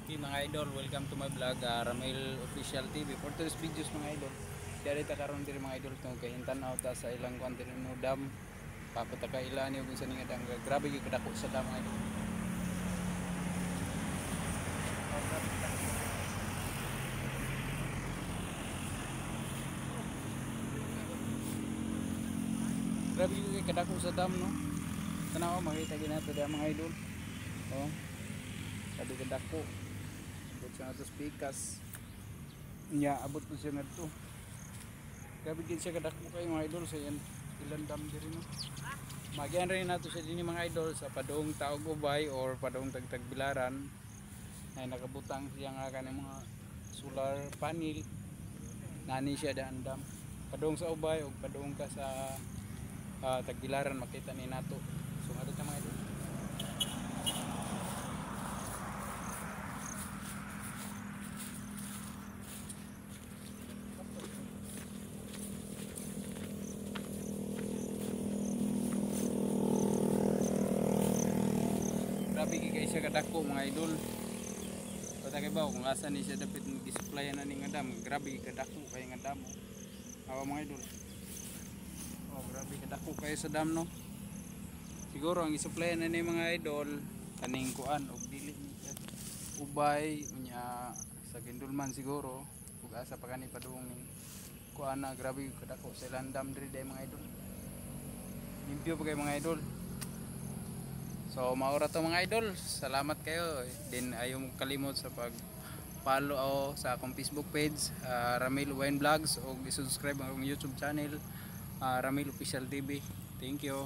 Okay mga idol, welcome to my vlog, Ramil Official TV. For today's videos mga idol, diyari ta karon diri mga idol tungkol kay hintan-aw ta sa ilang kwan diri no dam. Papata ka ilan ni ug sa ning dam. Grabe gyud kadako sa dam mga idol. Grabe gyud kadako sa dam no. Tanaw makita gyud nato diha mga idol. Oh. Sabi kadako. Abot siya nga to pikas. Nya abot po siya nga to. Grabe din siya kadako kayo mga idol sa yan ilan dam diri no. Magian rin nato sa dinhi mga idol sa padong Taog Ubay or padong Tagtagbilaran. Ay nakabutang siya nga kanang mga solar panel. Nani siya daan dam. Padong sa Ubay o padong ka sa Tagbilaran makita ni nato. So nga dito mga idol. Grabe kay siya kadako mga idol. Patay ba kung asa ni siya dapat mag-supply na ning dam. Grabe kadako kay nga dam. Awa mga idol. Oh, grabe kadako kay sa dam no. Siguro ang i-supply na ni mga idol kaning kuan og dili ni Ubay unya sa Gindulman siguro ug asa pa kani padung ning kuan na grabe kadako sa ilang dam diri day mga idol. Limpyo pa kay mga idol. So maura to mga idol, salamat kayo. Din ayaw mo kalimot sa pag-follow sa akong Facebook page, Ramil Wine Vlogs, o i-subscribe ang akong YouTube channel, Ramil Official TV. Thank you.